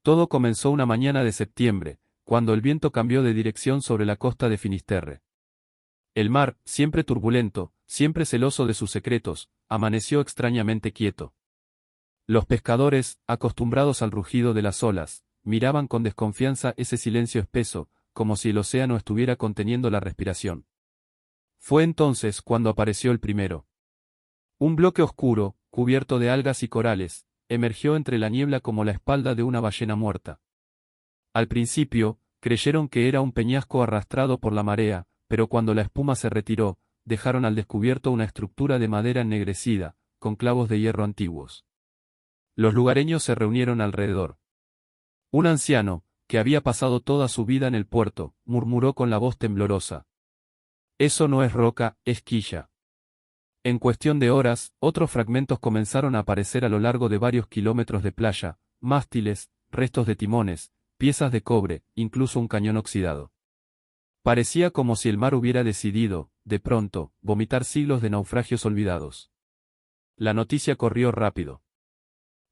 Todo comenzó una mañana de septiembre, cuando el viento cambió de dirección sobre la costa de Finisterre. El mar, siempre turbulento, siempre celoso de sus secretos, amaneció extrañamente quieto. Los pescadores, acostumbrados al rugido de las olas, miraban con desconfianza ese silencio espeso, como si el océano estuviera conteniendo la respiración. Fue entonces cuando apareció el primero. Un bloque oscuro, cubierto de algas y corales, emergió entre la niebla como la espalda de una ballena muerta. Al principio, creyeron que era un peñasco arrastrado por la marea, pero cuando la espuma se retiró, dejaron al descubierto una estructura de madera ennegrecida, con clavos de hierro antiguos. Los lugareños se reunieron alrededor. Un anciano, que había pasado toda su vida en el puerto, murmuró con la voz temblorosa: «Eso no es roca, es quilla». En cuestión de horas, otros fragmentos comenzaron a aparecer a lo largo de varios kilómetros de playa, mástiles, restos de timones, piezas de cobre, incluso un cañón oxidado. Parecía como si el mar hubiera decidido, de pronto, vomitar siglos de naufragios olvidados. La noticia corrió rápido.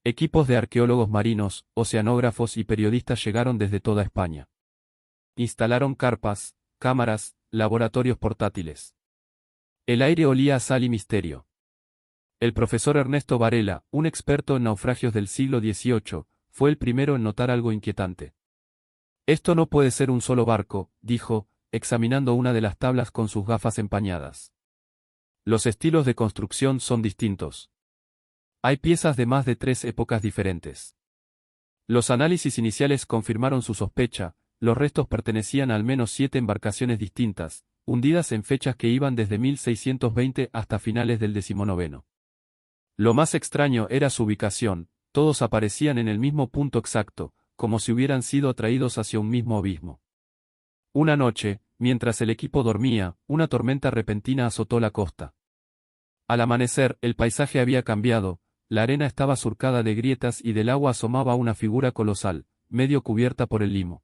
Equipos de arqueólogos marinos, oceanógrafos y periodistas llegaron desde toda España. Instalaron carpas, cámaras, laboratorios portátiles. El aire olía a sal y misterio. El profesor Ernesto Varela, un experto en naufragios del siglo XVIII, fue el primero en notar algo inquietante. «Esto no puede ser un solo barco», dijo, examinando una de las tablas con sus gafas empañadas. «Los estilos de construcción son distintos. Hay piezas de más de 3 épocas diferentes». Los análisis iniciales confirmaron su sospecha. Los restos pertenecían a al menos 7 embarcaciones distintas, hundidas en fechas que iban desde 1620 hasta finales del XIX. Lo más extraño era su ubicación, todos aparecían en el mismo punto exacto, como si hubieran sido atraídos hacia un mismo abismo. Una noche, mientras el equipo dormía, una tormenta repentina azotó la costa. Al amanecer, el paisaje había cambiado, la arena estaba surcada de grietas y del agua asomaba una figura colosal, medio cubierta por el limo.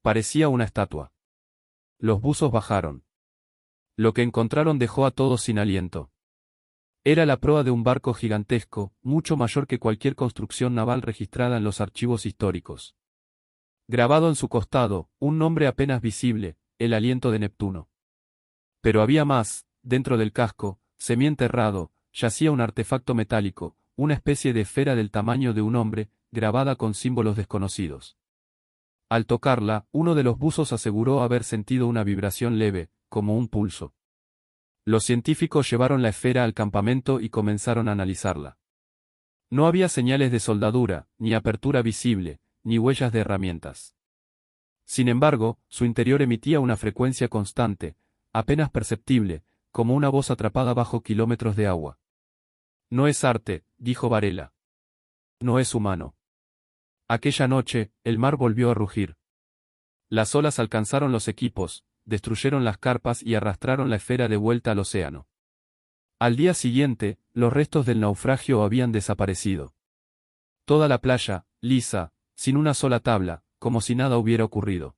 Parecía una estatua. Los buzos bajaron. Lo que encontraron dejó a todos sin aliento. Era la proa de un barco gigantesco, mucho mayor que cualquier construcción naval registrada en los archivos históricos. Grabado en su costado, un nombre apenas visible, el aliento de Neptuno. Pero había más, dentro del casco, semienterrado, yacía un artefacto metálico, una especie de esfera del tamaño de un hombre, grabada con símbolos desconocidos. Al tocarla, uno de los buzos aseguró haber sentido una vibración leve, como un pulso. Los científicos llevaron la esfera al campamento y comenzaron a analizarla. No había señales de soldadura, ni apertura visible, ni huellas de herramientas. Sin embargo, su interior emitía una frecuencia constante, apenas perceptible, como una voz atrapada bajo kilómetros de agua. «No es arte», dijo Varela. «No es humano». Aquella noche, el mar volvió a rugir. Las olas alcanzaron los equipos, destruyeron las carpas y arrastraron la esfera de vuelta al océano. Al día siguiente, los restos del naufragio habían desaparecido. Toda la playa, lisa, sin una sola tabla, como si nada hubiera ocurrido.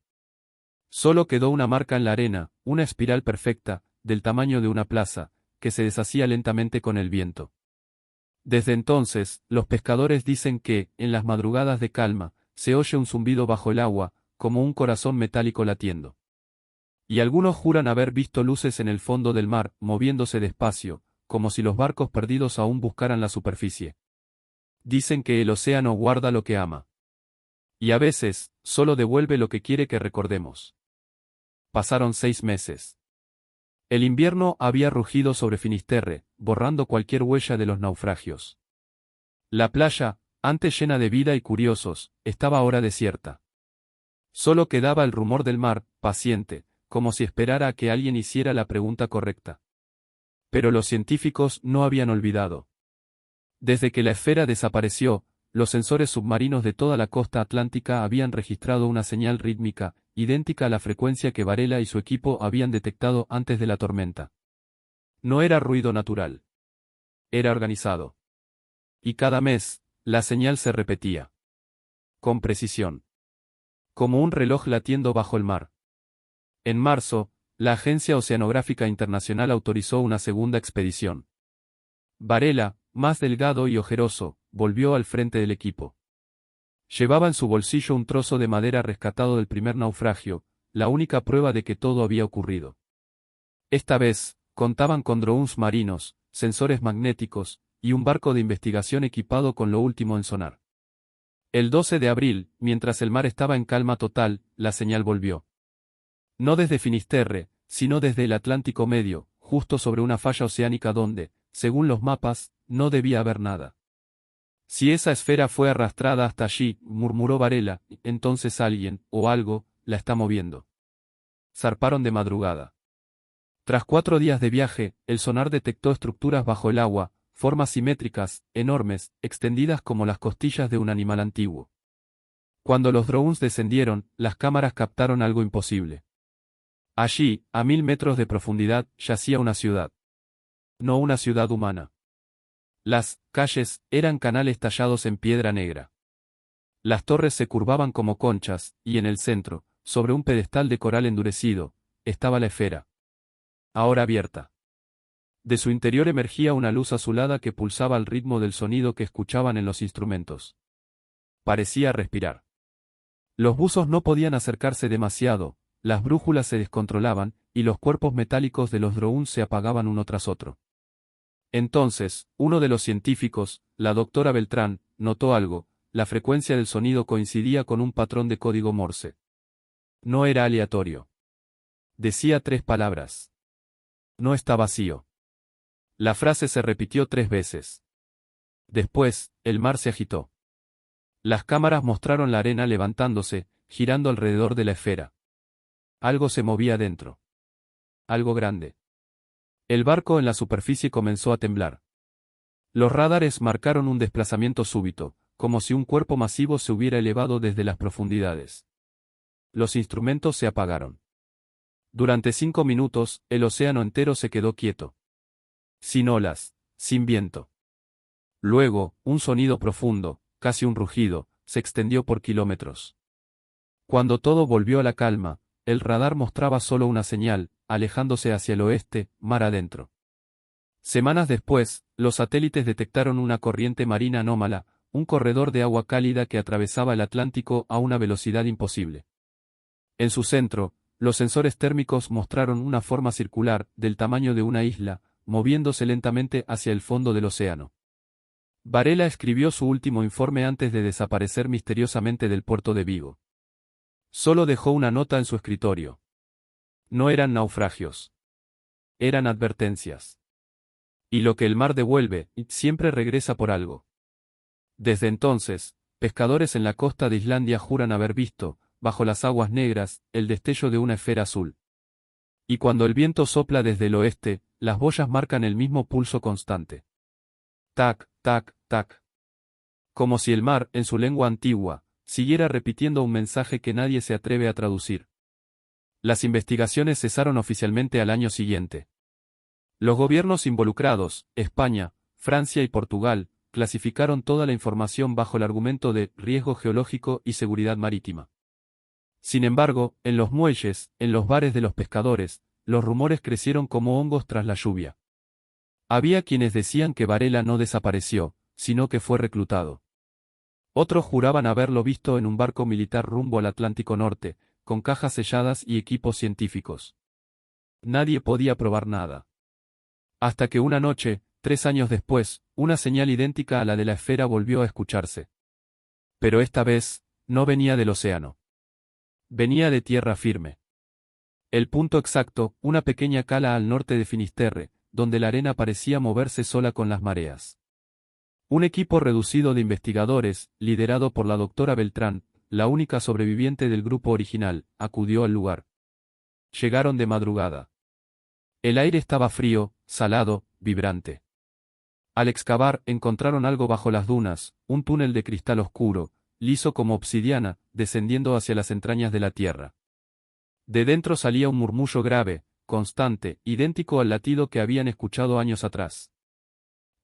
Solo quedó una marca en la arena, una espiral perfecta, del tamaño de una plaza, que se deshacía lentamente con el viento. Desde entonces, los pescadores dicen que, en las madrugadas de calma, se oye un zumbido bajo el agua, como un corazón metálico latiendo. Y algunos juran haber visto luces en el fondo del mar, moviéndose despacio, como si los barcos perdidos aún buscaran la superficie. Dicen que el océano guarda lo que ama. Y a veces, solo devuelve lo que quiere que recordemos. Pasaron 6 meses. El invierno había rugido sobre Finisterre, borrando cualquier huella de los naufragios. La playa, antes llena de vida y curiosos, estaba ahora desierta. Solo quedaba el rumor del mar, paciente, como si esperara a que alguien hiciera la pregunta correcta. Pero los científicos no habían olvidado. Desde que la esfera desapareció, los sensores submarinos de toda la costa atlántica habían registrado una señal rítmica, idéntica a la frecuencia que Varela y su equipo habían detectado antes de la tormenta. No era ruido natural. Era organizado. Y cada mes, la señal se repetía. Con precisión. Como un reloj latiendo bajo el mar. En marzo, la Agencia Oceanográfica Internacional autorizó una segunda expedición. Varela, más delgado y ojeroso, volvió al frente del equipo. Llevaba en su bolsillo un trozo de madera rescatado del primer naufragio, la única prueba de que todo había ocurrido. Esta vez, contaban con drones marinos, sensores magnéticos, y un barco de investigación equipado con lo último en sonar. El 12 de abril, mientras el mar estaba en calma total, la señal volvió. No desde Finisterre, sino desde el Atlántico Medio, justo sobre una falla oceánica donde, según los mapas, no debía haber nada. Si esa esfera fue arrastrada hasta allí, murmuró Varela, entonces alguien, o algo, la está moviendo. Zarparon de madrugada. Tras 4 días de viaje, el sonar detectó estructuras bajo el agua, formas simétricas, enormes, extendidas como las costillas de un animal antiguo. Cuando los drones descendieron, las cámaras captaron algo imposible. Allí, a 1000 metros de profundidad, yacía una ciudad. No una ciudad humana. Las calles eran canales tallados en piedra negra. Las torres se curvaban como conchas, y en el centro, sobre un pedestal de coral endurecido, estaba la esfera. Ahora abierta. De su interior emergía una luz azulada que pulsaba al ritmo del sonido que escuchaban en los instrumentos. Parecía respirar. Los buzos no podían acercarse demasiado, las brújulas se descontrolaban, y los cuerpos metálicos de los drones se apagaban uno tras otro. Entonces, uno de los científicos, la doctora Beltrán, notó algo: la frecuencia del sonido coincidía con un patrón de código Morse. No era aleatorio. Decía 3 palabras. No está vacío. La frase se repitió 3 veces. Después, el mar se agitó. Las cámaras mostraron la arena levantándose, girando alrededor de la esfera. Algo se movía dentro. Algo grande. El barco en la superficie comenzó a temblar. Los radares marcaron un desplazamiento súbito, como si un cuerpo masivo se hubiera elevado desde las profundidades. Los instrumentos se apagaron. Durante 5 minutos, el océano entero se quedó quieto. Sin olas, sin viento. Luego, un sonido profundo, casi un rugido, se extendió por kilómetros. Cuando todo volvió a la calma, el radar mostraba solo una señal, alejándose hacia el oeste, mar adentro. Semanas después, los satélites detectaron una corriente marina anómala, un corredor de agua cálida que atravesaba el Atlántico a una velocidad imposible. En su centro, los sensores térmicos mostraron una forma circular, del tamaño de una isla, moviéndose lentamente hacia el fondo del océano. Varela escribió su último informe antes de desaparecer misteriosamente del puerto de Vigo. Solo dejó una nota en su escritorio. No eran naufragios. Eran advertencias. Y lo que el mar devuelve, siempre regresa por algo. Desde entonces, pescadores en la costa de Islandia juran haber visto, bajo las aguas negras, el destello de una esfera azul. Y cuando el viento sopla desde el oeste, las boyas marcan el mismo pulso constante. Tac, tac, tac. Como si el mar, en su lengua antigua, siguiera repitiendo un mensaje que nadie se atreve a traducir. Las investigaciones cesaron oficialmente al año siguiente. Los gobiernos involucrados, España, Francia y Portugal, clasificaron toda la información bajo el argumento de riesgo geológico y seguridad marítima. Sin embargo, en los muelles, en los bares de los pescadores, los rumores crecieron como hongos tras la lluvia. Había quienes decían que Varela no desapareció, sino que fue reclutado. Otros juraban haberlo visto en un barco militar rumbo al Atlántico Norte, con cajas selladas y equipos científicos. Nadie podía probar nada. Hasta que una noche, 3 años después, una señal idéntica a la de la esfera volvió a escucharse. Pero esta vez, no venía del océano. Venía de tierra firme. El punto exacto, una pequeña cala al norte de Finisterre, donde la arena parecía moverse sola con las mareas. Un equipo reducido de investigadores, liderado por la doctora Beltrán, la única sobreviviente del grupo original, acudió al lugar. Llegaron de madrugada. El aire estaba frío, salado, vibrante. Al excavar, encontraron algo bajo las dunas, un túnel de cristal oscuro, liso como obsidiana, descendiendo hacia las entrañas de la tierra. De dentro salía un murmullo grave, constante, idéntico al latido que habían escuchado años atrás.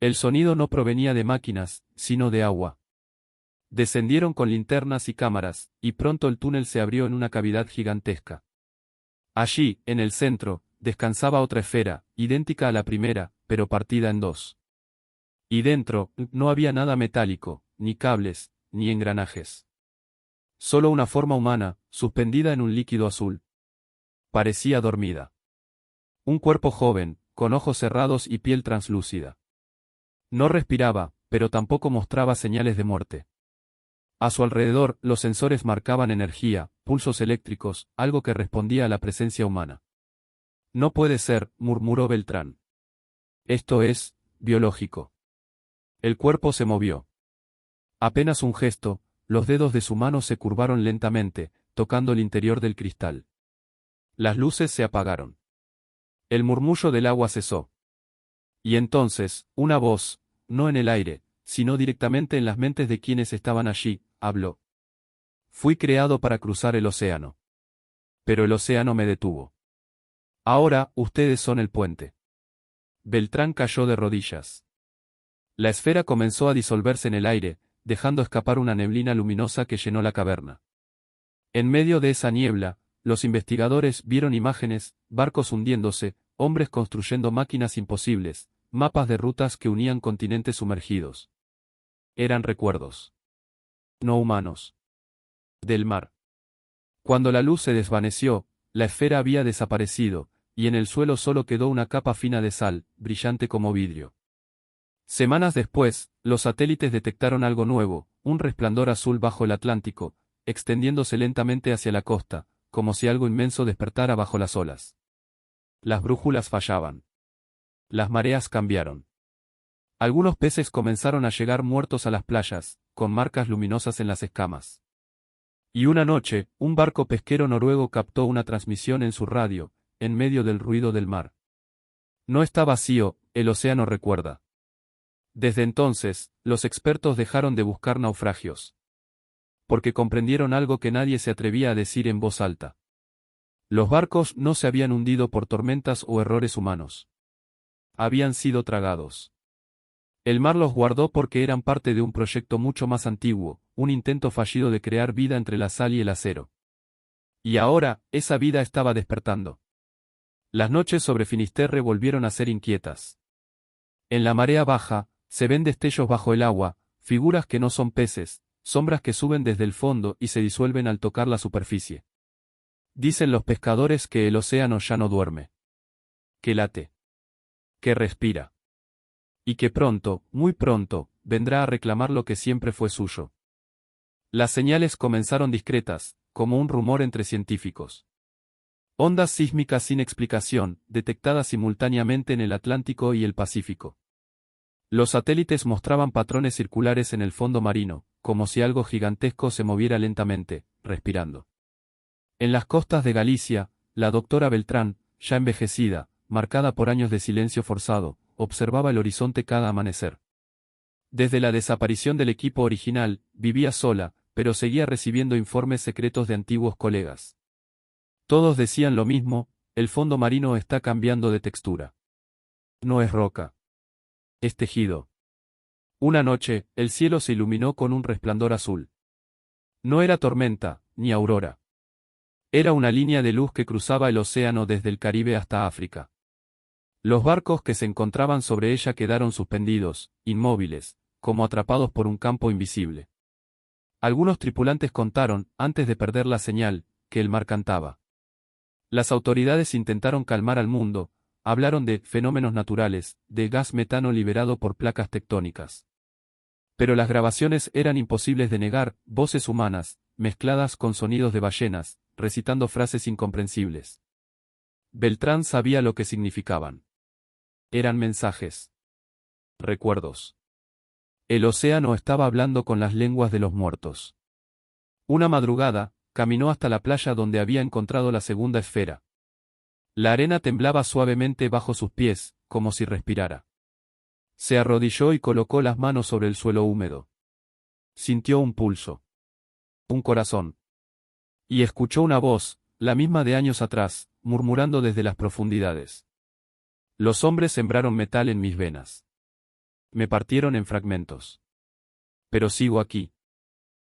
El sonido no provenía de máquinas, sino de agua. Descendieron con linternas y cámaras, y pronto el túnel se abrió en una cavidad gigantesca. Allí, en el centro, descansaba otra esfera, idéntica a la primera, pero partida en 2. Y dentro, no había nada metálico, ni cables, ni engranajes. Solo una forma humana, suspendida en un líquido azul. Parecía dormida. Un cuerpo joven, con ojos cerrados y piel translúcida. No respiraba, pero tampoco mostraba señales de muerte. A su alrededor, los sensores marcaban energía, pulsos eléctricos, algo que respondía a la presencia humana. No puede ser, murmuró Beltrán. Esto es, biológico. El cuerpo se movió. Apenas un gesto, los dedos de su mano se curvaron lentamente, tocando el interior del cristal. Las luces se apagaron. El murmullo del agua cesó. Y entonces, una voz, no en el aire, sino directamente en las mentes de quienes estaban allí, habló. Fui creado para cruzar el océano. Pero el océano me detuvo. Ahora, ustedes son el puente. Beltrán cayó de rodillas. La esfera comenzó a disolverse en el aire, dejando escapar una neblina luminosa que llenó la caverna. En medio de esa niebla, los investigadores vieron imágenes, barcos hundiéndose, hombres construyendo máquinas imposibles, mapas de rutas que unían continentes sumergidos. Eran recuerdos. No humanos. Del mar. Cuando la luz se desvaneció, la esfera había desaparecido, y en el suelo solo quedó una capa fina de sal, brillante como vidrio. Semanas después, los satélites detectaron algo nuevo, un resplandor azul bajo el Atlántico, extendiéndose lentamente hacia la costa, como si algo inmenso despertara bajo las olas. Las brújulas fallaban. Las mareas cambiaron. Algunos peces comenzaron a llegar muertos a las playas, con marcas luminosas en las escamas. Y una noche, un barco pesquero noruego captó una transmisión en su radio, en medio del ruido del mar. No está vacío, el océano recuerda. Desde entonces, los expertos dejaron de buscar naufragios. Porque comprendieron algo que nadie se atrevía a decir en voz alta. Los barcos no se habían hundido por tormentas o errores humanos. Habían sido tragados. El mar los guardó porque eran parte de un proyecto mucho más antiguo, un intento fallido de crear vida entre la sal y el acero. Y ahora, esa vida estaba despertando. Las noches sobre Finisterre volvieron a ser inquietas. En la marea baja, se ven destellos bajo el agua, figuras que no son peces, sombras que suben desde el fondo y se disuelven al tocar la superficie. Dicen los pescadores que el océano ya no duerme. Que late. Que respira. Y que pronto, muy pronto, vendrá a reclamar lo que siempre fue suyo. Las señales comenzaron discretas, como un rumor entre científicos. Ondas sísmicas sin explicación, detectadas simultáneamente en el Atlántico y el Pacífico. Los satélites mostraban patrones circulares en el fondo marino, como si algo gigantesco se moviera lentamente, respirando. En las costas de Galicia, la doctora Beltrán, ya envejecida, marcada por años de silencio forzado, observaba el horizonte cada amanecer. Desde la desaparición del equipo original, vivía sola, pero seguía recibiendo informes secretos de antiguos colegas. Todos decían lo mismo, el fondo marino está cambiando de textura. No es roca. Es tejido. Una noche, el cielo se iluminó con un resplandor azul. No era tormenta, ni aurora. Era una línea de luz que cruzaba el océano desde el Caribe hasta África. Los barcos que se encontraban sobre ella quedaron suspendidos, inmóviles, como atrapados por un campo invisible. Algunos tripulantes contaron, antes de perder la señal, que el mar cantaba. Las autoridades intentaron calmar al mundo, hablaron de fenómenos naturales, de gas metano liberado por placas tectónicas. Pero las grabaciones eran imposibles de negar, voces humanas, mezcladas con sonidos de ballenas, recitando frases incomprensibles. Beltrán sabía lo que significaban. Eran mensajes. Recuerdos. El océano estaba hablando con las lenguas de los muertos. Una madrugada, caminó hasta la playa donde había encontrado la segunda esfera. La arena temblaba suavemente bajo sus pies, como si respirara. Se arrodilló y colocó las manos sobre el suelo húmedo. Sintió un pulso. Un corazón. Y escuchó una voz, la misma de años atrás, murmurando desde las profundidades. Los hombres sembraron metal en mis venas. Me partieron en fragmentos. Pero sigo aquí.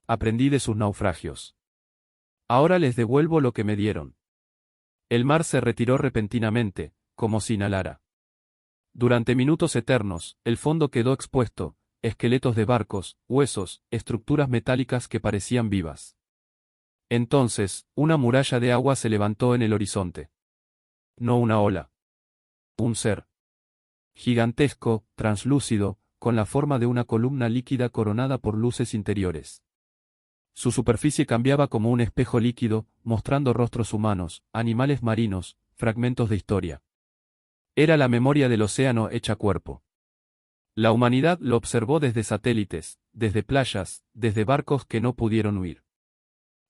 Aprendí de sus naufragios. Ahora les devuelvo lo que me dieron. El mar se retiró repentinamente, como si inhalara. Durante minutos eternos, el fondo quedó expuesto, esqueletos de barcos, huesos, estructuras metálicas que parecían vivas. Entonces, una muralla de agua se levantó en el horizonte. No una ola. Un ser. Gigantesco, translúcido, con la forma de una columna líquida coronada por luces interiores. Su superficie cambiaba como un espejo líquido, mostrando rostros humanos, animales marinos, fragmentos de historia. Era la memoria del océano hecha cuerpo. La humanidad lo observó desde satélites, desde playas, desde barcos que no pudieron huir.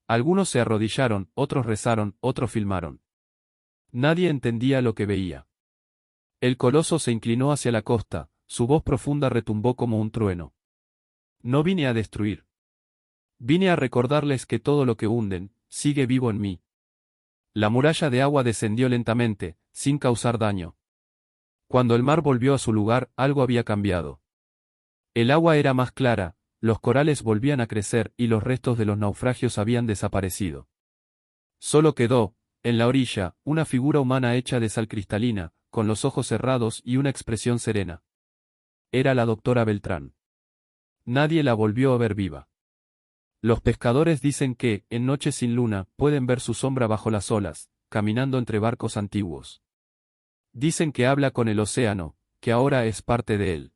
Algunos se arrodillaron, otros rezaron, otros filmaron. Nadie entendía lo que veía. El coloso se inclinó hacia la costa, su voz profunda retumbó como un trueno. No vine a destruir. Vine a recordarles que todo lo que hunden, sigue vivo en mí. La muralla de agua descendió lentamente, sin causar daño. Cuando el mar volvió a su lugar, algo había cambiado. El agua era más clara, los corales volvían a crecer y los restos de los naufragios habían desaparecido. Solo quedó, en la orilla, una figura humana hecha de sal cristalina, con los ojos cerrados y una expresión serena. Era la doctora Beltrán. Nadie la volvió a ver viva. Los pescadores dicen que, en noches sin luna, pueden ver su sombra bajo las olas, caminando entre barcos antiguos. Dicen que habla con el océano, que ahora es parte de él.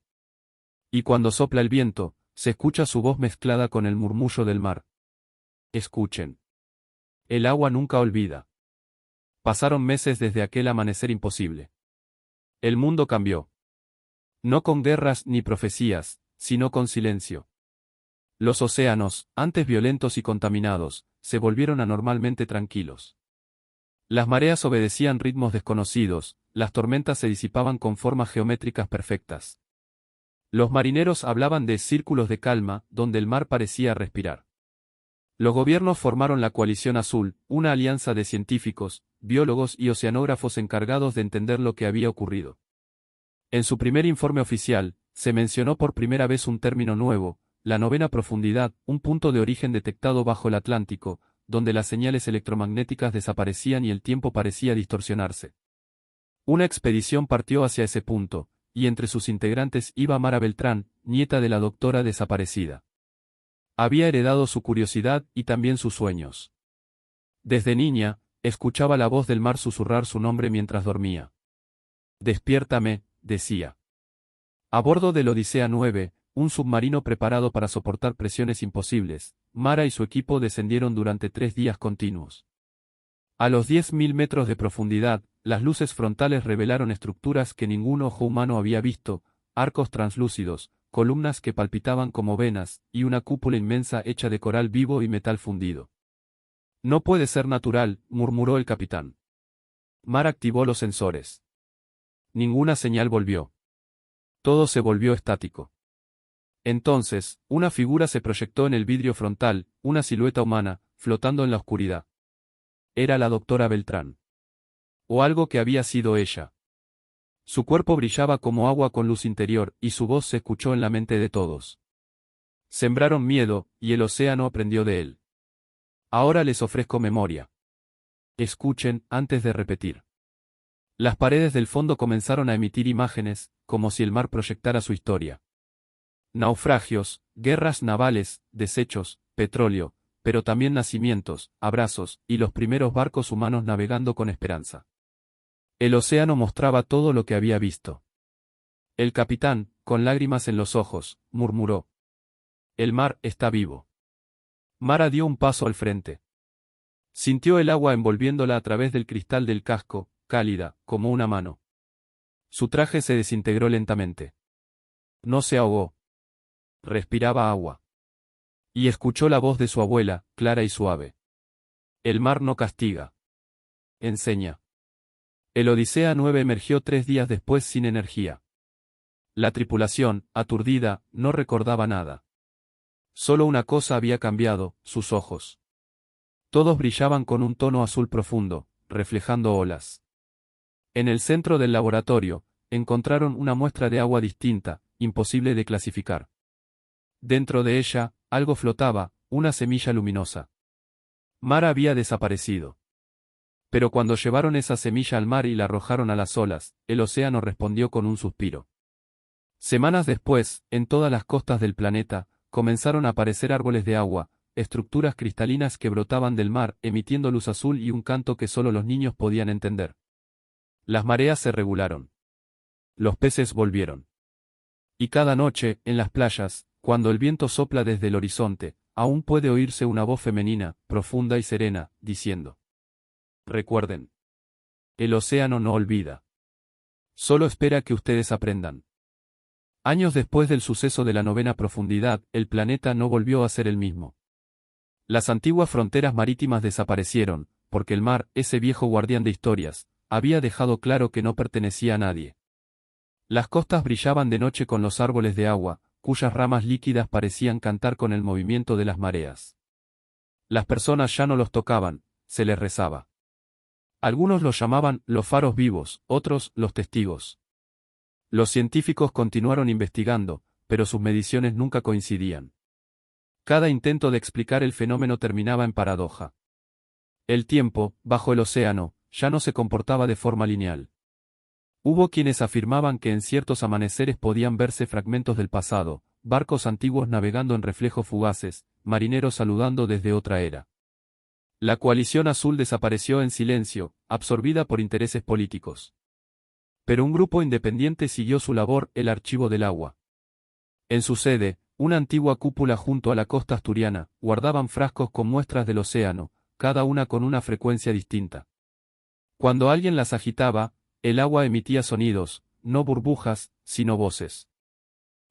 Y cuando sopla el viento, se escucha su voz mezclada con el murmullo del mar. Escuchen. El agua nunca olvida. Pasaron meses desde aquel amanecer imposible. El mundo cambió. No con guerras ni profecías, sino con silencio. Los océanos, antes violentos y contaminados, se volvieron anormalmente tranquilos. Las mareas obedecían ritmos desconocidos, las tormentas se disipaban con formas geométricas perfectas. Los marineros hablaban de círculos de calma, donde el mar parecía respirar. Los gobiernos formaron la Coalición Azul, una alianza de científicos, biólogos y oceanógrafos encargados de entender lo que había ocurrido. En su primer informe oficial, se mencionó por primera vez un término nuevo, la novena profundidad, un punto de origen detectado bajo el Atlántico, donde las señales electromagnéticas desaparecían y el tiempo parecía distorsionarse. Una expedición partió hacia ese punto, y entre sus integrantes iba Mara Beltrán, nieta de la doctora desaparecida. Había heredado su curiosidad y también sus sueños. Desde niña, escuchaba la voz del mar susurrar su nombre mientras dormía. «Despiértame», decía. A bordo del Odisea 9, un submarino preparado para soportar presiones imposibles, Mara y su equipo descendieron durante 3 días continuos. A los 10.000 metros de profundidad, las luces frontales revelaron estructuras que ningún ojo humano había visto, arcos translúcidos, columnas que palpitaban como venas, y una cúpula inmensa hecha de coral vivo y metal fundido. «No puede ser natural», murmuró el capitán. Mara activó los sensores. Ninguna señal volvió. Todo se volvió estático. Entonces, una figura se proyectó en el vidrio frontal, una silueta humana, flotando en la oscuridad. Era la doctora Beltrán. O algo que había sido ella. Su cuerpo brillaba como agua con luz interior, y su voz se escuchó en la mente de todos. Sembraron miedo, y el océano aprendió de él. Ahora les ofrezco memoria. Escuchen, antes de repetir. Las paredes del fondo comenzaron a emitir imágenes, como si el mar proyectara su historia. Naufragios, guerras navales, desechos, petróleo, pero también nacimientos, abrazos, y los primeros barcos humanos navegando con esperanza. El océano mostraba todo lo que había visto. El capitán, con lágrimas en los ojos, murmuró. El mar está vivo. Mara dio un paso al frente. Sintió el agua envolviéndola a través del cristal del casco, cálida, como una mano. Su traje se desintegró lentamente. No se ahogó. Respiraba agua. Y escuchó la voz de su abuela, clara y suave. El mar no castiga. Enseña. El Odisea 9 emergió 3 días después sin energía. La tripulación, aturdida, no recordaba nada. Solo una cosa había cambiado, sus ojos. Todos brillaban con un tono azul profundo, reflejando olas. En el centro del laboratorio, encontraron una muestra de agua distinta, imposible de clasificar. Dentro de ella, algo flotaba, una semilla luminosa. Mara había desaparecido. Pero cuando llevaron esa semilla al mar y la arrojaron a las olas, el océano respondió con un suspiro. Semanas después, en todas las costas del planeta, comenzaron a aparecer árboles de agua, estructuras cristalinas que brotaban del mar, emitiendo luz azul y un canto que solo los niños podían entender. Las mareas se regularon. Los peces volvieron. Y cada noche, en las playas, cuando el viento sopla desde el horizonte, aún puede oírse una voz femenina, profunda y serena, diciendo: recuerden. El océano no olvida. Solo espera que ustedes aprendan. Años después del suceso de la 9ª profundidad, el planeta no volvió a ser el mismo. Las antiguas fronteras marítimas desaparecieron, porque el mar, ese viejo guardián de historias, había dejado claro que no pertenecía a nadie. Las costas brillaban de noche con los árboles de agua, cuyas ramas líquidas parecían cantar con el movimiento de las mareas. Las personas ya no los tocaban, se les rezaba. Algunos los llamaban los faros vivos, otros los testigos. Los científicos continuaron investigando, pero sus mediciones nunca coincidían. Cada intento de explicar el fenómeno terminaba en paradoja. El tiempo, bajo el océano, ya no se comportaba de forma lineal. Hubo quienes afirmaban que en ciertos amaneceres podían verse fragmentos del pasado, barcos antiguos navegando en reflejos fugaces, marineros saludando desde otra era. La coalición azul desapareció en silencio, absorbida por intereses políticos. Pero un grupo independiente siguió su labor, el Archivo del Agua. En su sede, una antigua cúpula junto a la costa asturiana, guardaban frascos con muestras del océano, cada una con una frecuencia distinta. Cuando alguien las agitaba, el agua emitía sonidos, no burbujas, sino voces.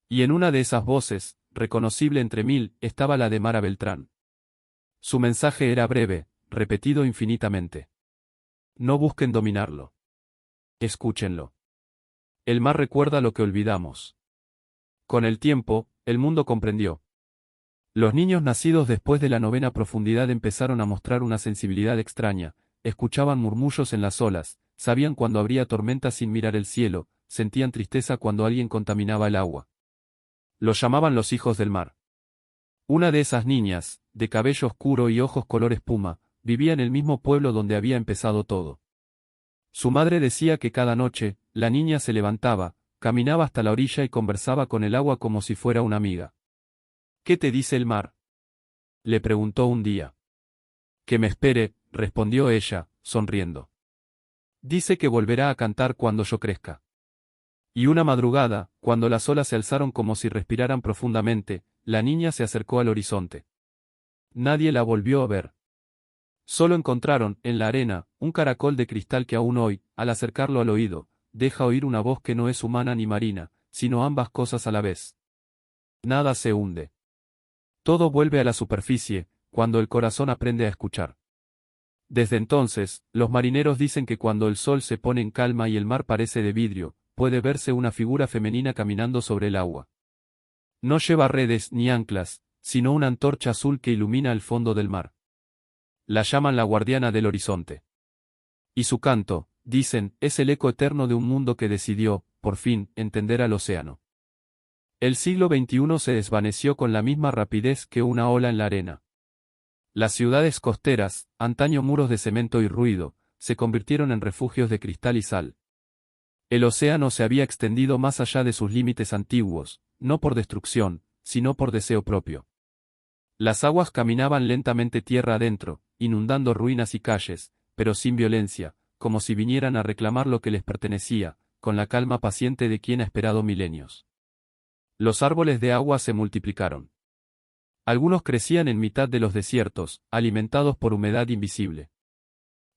Y en una de esas voces, reconocible entre mil, estaba la de Mara Beltrán. Su mensaje era breve, repetido infinitamente. No busquen dominarlo. Escúchenlo. El mar recuerda lo que olvidamos. Con el tiempo, el mundo comprendió. Los niños nacidos después de la 9ª profundidad empezaron a mostrar una sensibilidad extraña, escuchaban murmullos en las olas, sabían cuando habría tormenta sin mirar el cielo, sentían tristeza cuando alguien contaminaba el agua. Los llamaban los hijos del mar. Una de esas niñas, de cabello oscuro y ojos color espuma, vivía en el mismo pueblo donde había empezado todo. Su madre decía que cada noche, la niña se levantaba, caminaba hasta la orilla y conversaba con el agua como si fuera una amiga. ¿Qué te dice el mar?, le preguntó un día. Que me espere, respondió ella, sonriendo. Dice que volverá a cantar cuando yo crezca. Y una madrugada, cuando las olas se alzaron como si respiraran profundamente, la niña se acercó al horizonte. Nadie la volvió a ver. Solo encontraron, en la arena, un caracol de cristal que aún hoy, al acercarlo al oído, deja oír una voz que no es humana ni marina, sino ambas cosas a la vez. Nada se hunde. Todo vuelve a la superficie, cuando el corazón aprende a escuchar. Desde entonces, los marineros dicen que cuando el sol se pone en calma y el mar parece de vidrio, puede verse una figura femenina caminando sobre el agua. No lleva redes ni anclas, sino una antorcha azul que ilumina el fondo del mar. La llaman la guardiana del horizonte. Y su canto, dicen, es el eco eterno de un mundo que decidió, por fin, entender al océano. El siglo XXI se desvaneció con la misma rapidez que una ola en la arena. Las ciudades costeras, antaño muros de cemento y ruido, se convirtieron en refugios de cristal y sal. El océano se había extendido más allá de sus límites antiguos, no por destrucción, sino por deseo propio. Las aguas caminaban lentamente tierra adentro, inundando ruinas y calles, pero sin violencia, como si vinieran a reclamar lo que les pertenecía, con la calma paciente de quien ha esperado milenios. Los árboles de agua se multiplicaron. Algunos crecían en mitad de los desiertos, alimentados por humedad invisible.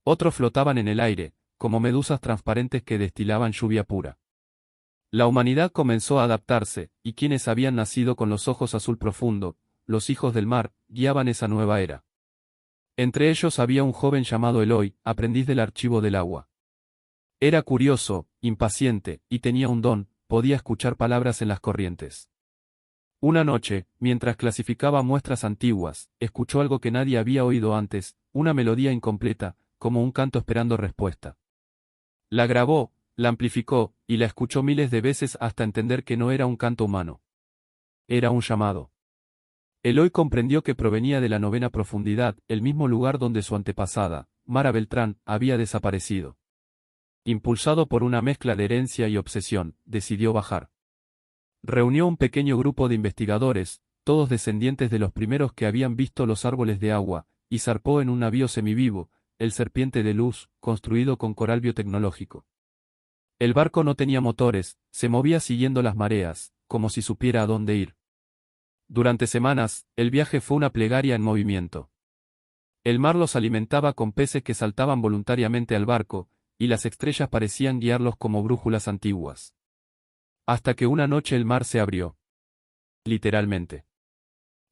Otros flotaban en el aire, como medusas transparentes que destilaban lluvia pura. La humanidad comenzó a adaptarse, y quienes habían nacido con los ojos azul profundo, los hijos del mar, guiaban esa nueva era. Entre ellos había un joven llamado Eloy, aprendiz del Archivo del Agua. Era curioso, impaciente, y tenía un don, podía escuchar palabras en las corrientes. Una noche, mientras clasificaba muestras antiguas, escuchó algo que nadie había oído antes, una melodía incompleta, como un canto esperando respuesta. La grabó, la amplificó, y la escuchó miles de veces hasta entender que no era un canto humano. Era un llamado. Eloy comprendió que provenía de la 9ª profundidad, el mismo lugar donde su antepasada, Mara Beltrán, había desaparecido. Impulsado por una mezcla de herencia y obsesión, decidió bajar. Reunió un pequeño grupo de investigadores, todos descendientes de los primeros que habían visto los árboles de agua, y zarpó en un navío semivivo, el Serpiente de Luz, construido con coral biotecnológico. El barco no tenía motores, se movía siguiendo las mareas, como si supiera a dónde ir. Durante semanas, el viaje fue una plegaria en movimiento. El mar los alimentaba con peces que saltaban voluntariamente al barco, y las estrellas parecían guiarlos como brújulas antiguas. Hasta que una noche el mar se abrió. Literalmente.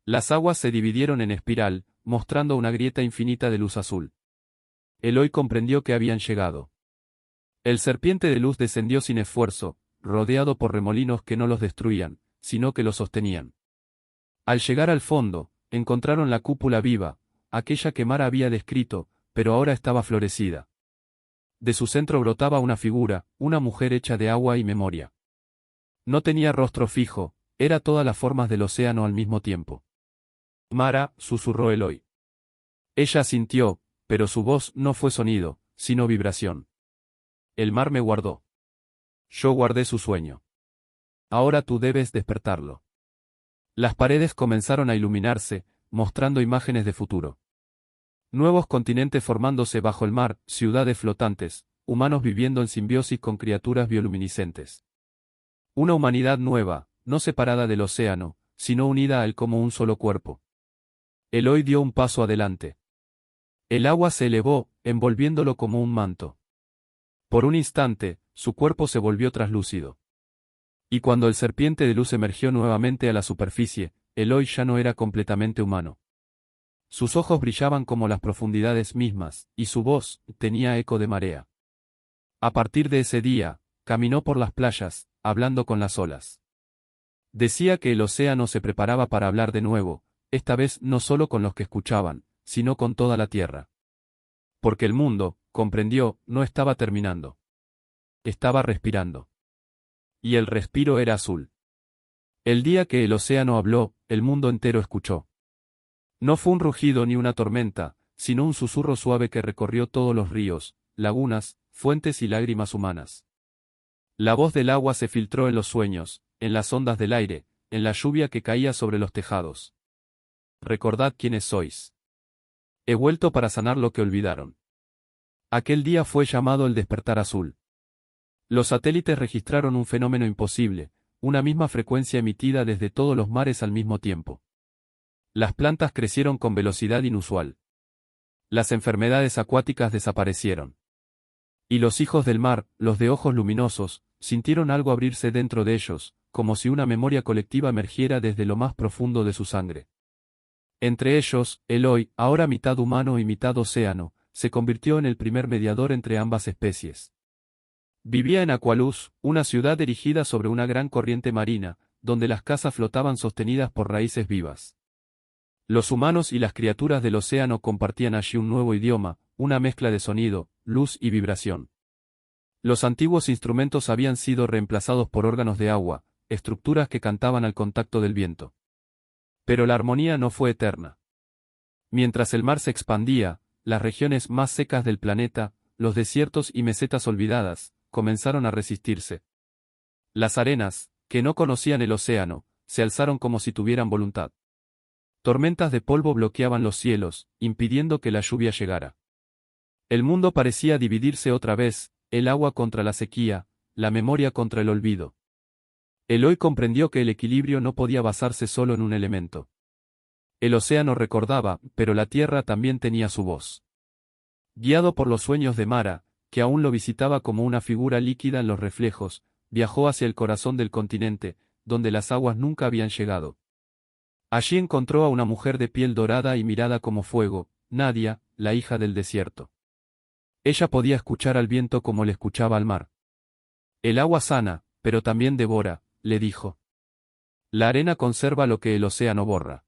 Las aguas se dividieron en espiral, mostrando una grieta infinita de luz azul. Eloy comprendió que habían llegado. El Serpiente de Luz descendió sin esfuerzo, rodeado por remolinos que no los destruían, sino que los sostenían. Al llegar al fondo, encontraron la cúpula viva, aquella que Mara había descrito, pero ahora estaba florecida. De su centro brotaba una figura, una mujer hecha de agua y memoria. No tenía rostro fijo, era todas las formas del océano al mismo tiempo. Mara, susurró Eloy. Ella asintió, pero su voz no fue sonido, sino vibración. El mar me guardó. Yo guardé su sueño. Ahora tú debes despertarlo. Las paredes comenzaron a iluminarse, mostrando imágenes de futuro. Nuevos continentes formándose bajo el mar, ciudades flotantes, humanos viviendo en simbiosis con criaturas bioluminiscentes. Una humanidad nueva, no separada del océano, sino unida a él como un solo cuerpo. Eloy dio un paso adelante. El agua se elevó, envolviéndolo como un manto. Por un instante, su cuerpo se volvió traslúcido. Y cuando el Serpiente de Luz emergió nuevamente a la superficie, Eloy ya no era completamente humano. Sus ojos brillaban como las profundidades mismas, y su voz tenía eco de marea. A partir de ese día, caminó por las playas, hablando con las olas. Decía que el océano se preparaba para hablar de nuevo, esta vez no solo con los que escuchaban, sino con toda la tierra. Porque el mundo, comprendió, no estaba terminando. Estaba respirando. Y el respiro era azul. El día que el océano habló, el mundo entero escuchó. No fue un rugido ni una tormenta, sino un susurro suave que recorrió todos los ríos, lagunas, fuentes y lágrimas humanas. La voz del agua se filtró en los sueños, en las ondas del aire, en la lluvia que caía sobre los tejados. Recordad quiénes sois. He vuelto para sanar lo que olvidaron. Aquel día fue llamado el despertar azul. Los satélites registraron un fenómeno imposible, una misma frecuencia emitida desde todos los mares al mismo tiempo. Las plantas crecieron con velocidad inusual. Las enfermedades acuáticas desaparecieron. Y los hijos del mar, los de ojos luminosos, sintieron algo abrirse dentro de ellos, como si una memoria colectiva emergiera desde lo más profundo de su sangre. Entre ellos, Eloy, ahora mitad humano y mitad océano, se convirtió en el primer mediador entre ambas especies. Vivía en Aqualuz, una ciudad erigida sobre una gran corriente marina, donde las casas flotaban sostenidas por raíces vivas. Los humanos y las criaturas del océano compartían allí un nuevo idioma, una mezcla de sonido, luz y vibración. Los antiguos instrumentos habían sido reemplazados por órganos de agua, estructuras que cantaban al contacto del viento. Pero la armonía no fue eterna. Mientras el mar se expandía, las regiones más secas del planeta, los desiertos y mesetas olvidadas, comenzaron a resistirse. Las arenas, que no conocían el océano, se alzaron como si tuvieran voluntad. Tormentas de polvo bloqueaban los cielos, impidiendo que la lluvia llegara. El mundo parecía dividirse otra vez, el agua contra la sequía, la memoria contra el olvido. Eloy comprendió que el equilibrio no podía basarse solo en un elemento. El océano recordaba, pero la tierra también tenía su voz. Guiado por los sueños de Mara, que aún lo visitaba como una figura líquida en los reflejos, viajó hacia el corazón del continente, donde las aguas nunca habían llegado. Allí encontró a una mujer de piel dorada y mirada como fuego, Nadia, la hija del desierto. Ella podía escuchar al viento como le escuchaba al mar. El agua sana, pero también devora, le dijo. La arena conserva lo que el océano borra.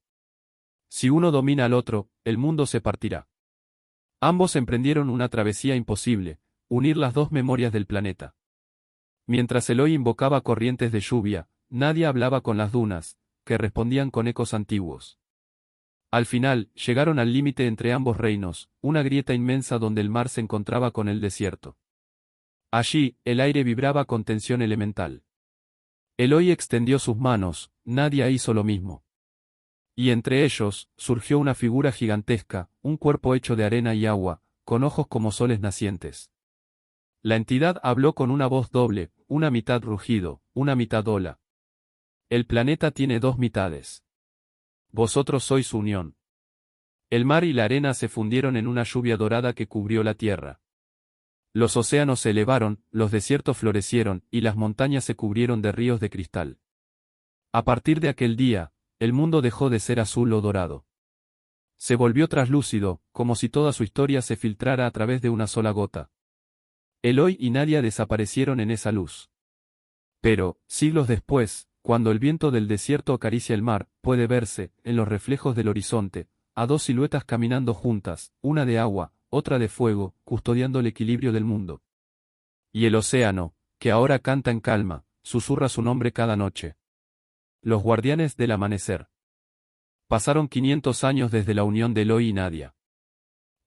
Si uno domina al otro, el mundo se partirá. Ambos emprendieron una travesía imposible, unir las dos memorias del planeta. Mientras Eloy invocaba corrientes de lluvia, Nadia hablaba con las dunas, que respondían con ecos antiguos. Al final, llegaron al límite entre ambos reinos, una grieta inmensa donde el mar se encontraba con el desierto. Allí, el aire vibraba con tensión elemental. Eloy extendió sus manos, Nadia hizo lo mismo. Y entre ellos, surgió una figura gigantesca, un cuerpo hecho de arena y agua, con ojos como soles nacientes. La entidad habló con una voz doble, una mitad rugido, una mitad ola. El planeta tiene dos mitades. Vosotros sois su unión. El mar y la arena se fundieron en una lluvia dorada que cubrió la tierra. Los océanos se elevaron, los desiertos florecieron, y las montañas se cubrieron de ríos de cristal. A partir de aquel día, el mundo dejó de ser azul o dorado. Se volvió traslúcido, como si toda su historia se filtrara a través de una sola gota. Eloy y Nadia desaparecieron en esa luz. Pero, siglos después, cuando el viento del desierto acaricia el mar, puede verse, en los reflejos del horizonte, a dos siluetas caminando juntas, una de agua, otra de fuego, custodiando el equilibrio del mundo. Y el océano, que ahora canta en calma, susurra su nombre cada noche. Los guardianes del amanecer. Pasaron 500 años desde la unión de Eloy y Nadia.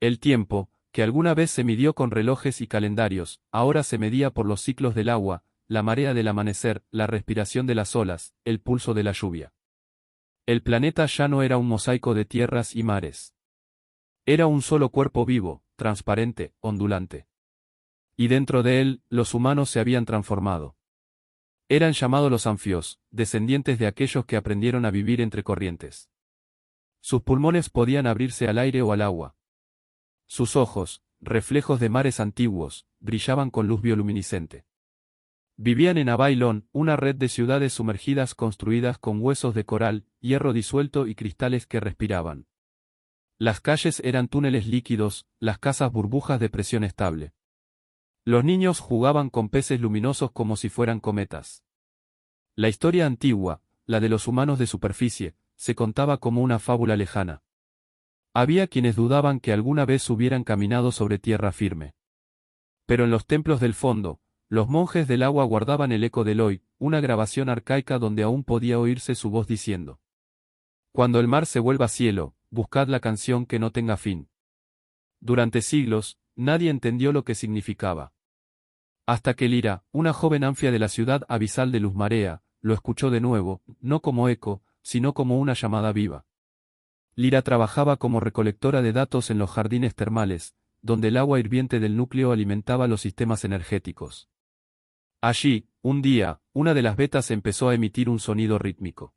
El tiempo, que alguna vez se midió con relojes y calendarios, ahora se medía por los ciclos del agua, la marea del amanecer, la respiración de las olas, el pulso de la lluvia. El planeta ya no era un mosaico de tierras y mares. Era un solo cuerpo vivo, transparente, ondulante. Y dentro de él, los humanos se habían transformado. Eran llamados los anfios, descendientes de aquellos que aprendieron a vivir entre corrientes. Sus pulmones podían abrirse al aire o al agua. Sus ojos, reflejos de mares antiguos, brillaban con luz bioluminiscente. Vivían en Abailón, una red de ciudades sumergidas construidas con huesos de coral, hierro disuelto y cristales que respiraban. Las calles eran túneles líquidos, las casas burbujas de presión estable. Los niños jugaban con peces luminosos como si fueran cometas. La historia antigua, la de los humanos de superficie, se contaba como una fábula lejana. Había quienes dudaban que alguna vez hubieran caminado sobre tierra firme. Pero en los templos del fondo, los monjes del agua guardaban el eco de Eloy, una grabación arcaica donde aún podía oírse su voz diciendo: Cuando el mar se vuelva cielo, buscad la canción que no tenga fin. Durante siglos, nadie entendió lo que significaba. Hasta que Lira, una joven anfia de la ciudad abisal de Luzmarea, lo escuchó de nuevo, no como eco, sino como una llamada viva. Lira trabajaba como recolectora de datos en los jardines termales, donde el agua hirviente del núcleo alimentaba los sistemas energéticos. Allí, un día, una de las vetas empezó a emitir un sonido rítmico.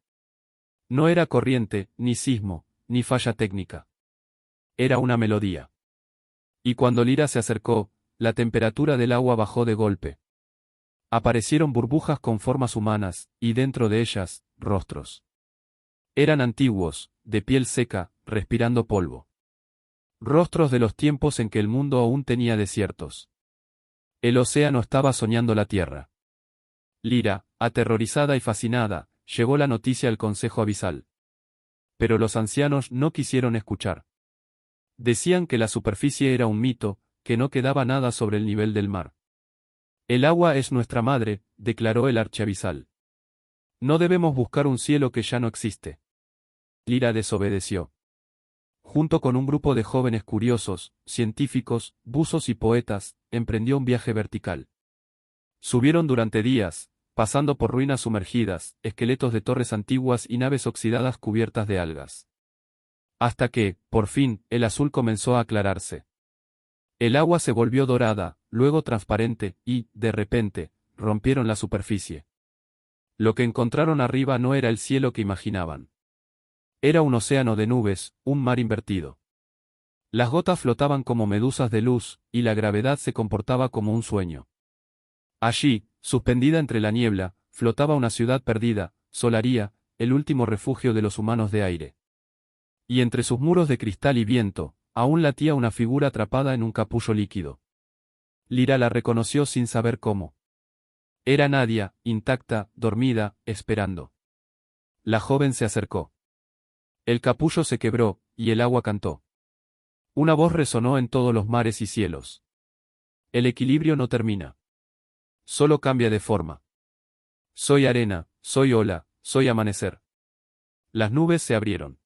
No era corriente, ni sismo, ni falla técnica. Era una melodía. Y cuando Lira se acercó, la temperatura del agua bajó de golpe. Aparecieron burbujas con formas humanas, y dentro de ellas, rostros. Eran antiguos, de piel seca, respirando polvo. Rostros de los tiempos en que el mundo aún tenía desiertos. El océano estaba soñando la tierra. Lira, aterrorizada y fascinada, llevó la noticia al Consejo Abisal. Pero los ancianos no quisieron escuchar. Decían que la superficie era un mito, que no quedaba nada sobre el nivel del mar. El agua es nuestra madre, declaró el archiabisal. No debemos buscar un cielo que ya no existe. Lira desobedeció. Junto con un grupo de jóvenes curiosos, científicos, buzos y poetas, emprendió un viaje vertical. Subieron durante días, pasando por ruinas sumergidas, esqueletos de torres antiguas y naves oxidadas cubiertas de algas. Hasta que, por fin, el azul comenzó a aclararse. El agua se volvió dorada, luego transparente, y, de repente, rompieron la superficie. Lo que encontraron arriba no era el cielo que imaginaban. Era un océano de nubes, un mar invertido. Las gotas flotaban como medusas de luz, y la gravedad se comportaba como un sueño. Allí, suspendida entre la niebla, flotaba una ciudad perdida, Solaria, el último refugio de los humanos de aire. Y entre sus muros de cristal y viento, aún latía una figura atrapada en un capullo líquido. Lira la reconoció sin saber cómo. Era Nadia, intacta, dormida, esperando. La joven se acercó. El capullo se quebró, y el agua cantó. Una voz resonó en todos los mares y cielos. El equilibrio no termina. Solo cambia de forma. Soy arena, soy ola, soy amanecer. Las nubes se abrieron.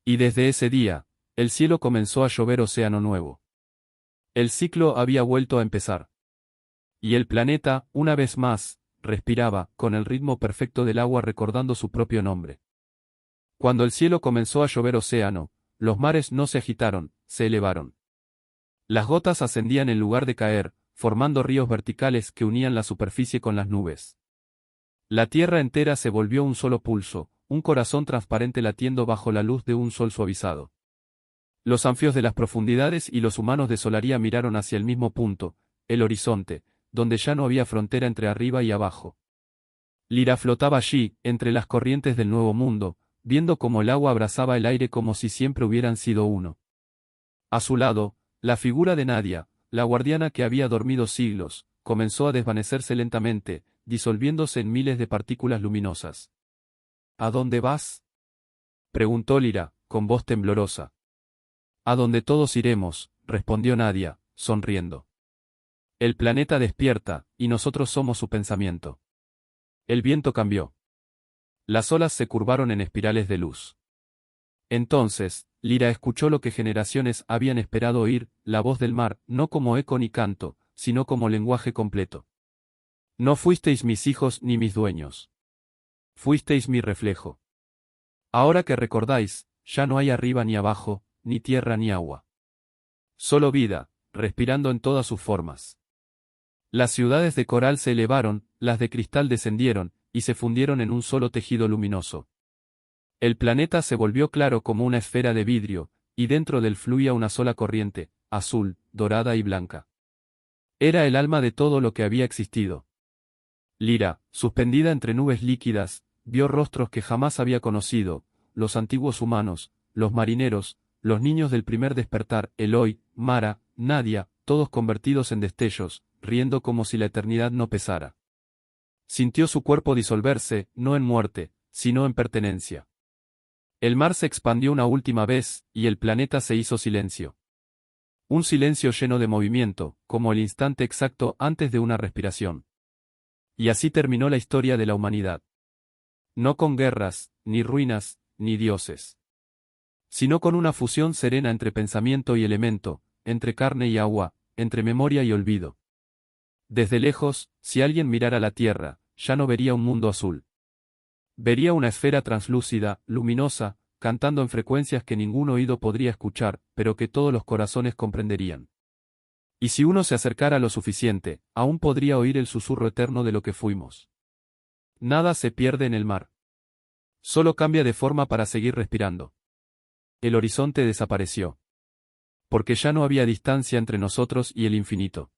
Y desde ese día, el cielo comenzó a llover océano nuevo. El ciclo había vuelto a empezar. Y el planeta, una vez más, respiraba, con el ritmo perfecto del agua recordando su propio nombre. Cuando el cielo comenzó a llover océano, los mares no se agitaron, se elevaron. Las gotas ascendían en lugar de caer, formando ríos verticales que unían la superficie con las nubes. La tierra entera se volvió un solo pulso, un corazón transparente latiendo bajo la luz de un sol suavizado. Los anfios de las profundidades y los humanos de Solaria miraron hacia el mismo punto, el horizonte, donde ya no había frontera entre arriba y abajo. Lyra flotaba allí, entre las corrientes del Nuevo Mundo, viendo cómo el agua abrazaba el aire como si siempre hubieran sido uno. A su lado, la figura de Nadia, la guardiana que había dormido siglos, comenzó a desvanecerse lentamente, disolviéndose en miles de partículas luminosas. ¿A dónde vas?, preguntó Lyra, con voz temblorosa. A donde todos iremos, respondió Nadia, sonriendo. El planeta despierta, y nosotros somos su pensamiento. El viento cambió. Las olas se curvaron en espirales de luz. Entonces, Lyra escuchó lo que generaciones habían esperado oír, la voz del mar, no como eco ni canto, sino como lenguaje completo. No fuisteis mis hijos ni mis dueños. Fuisteis mi reflejo. Ahora que recordáis, ya no hay arriba ni abajo, ni tierra ni agua. Solo vida, respirando en todas sus formas. Las ciudades de coral se elevaron, las de cristal descendieron, y se fundieron en un solo tejido luminoso. El planeta se volvió claro como una esfera de vidrio, y dentro de él fluía una sola corriente, azul, dorada y blanca. Era el alma de todo lo que había existido. Lyra, suspendida entre nubes líquidas, vio rostros que jamás había conocido, los antiguos humanos, los marineros, los niños del primer despertar, Eloy, Mara, Nadia, todos convertidos en destellos, riendo como si la eternidad no pesara. Sintió su cuerpo disolverse, no en muerte, sino en pertenencia. El mar se expandió una última vez, y el planeta se hizo silencio. Un silencio lleno de movimiento, como el instante exacto antes de una respiración. Y así terminó la historia de la humanidad. No con guerras, ni ruinas, ni dioses. Sino con una fusión serena entre pensamiento y elemento, entre carne y agua, entre memoria y olvido. Desde lejos, si alguien mirara la Tierra, ya no vería un mundo azul. Vería una esfera translúcida, luminosa, cantando en frecuencias que ningún oído podría escuchar, pero que todos los corazones comprenderían. Y si uno se acercara lo suficiente, aún podría oír el susurro eterno de lo que fuimos. Nada se pierde en el mar. Solo cambia de forma para seguir respirando. El horizonte desapareció. Porque ya no había distancia entre nosotros y el infinito.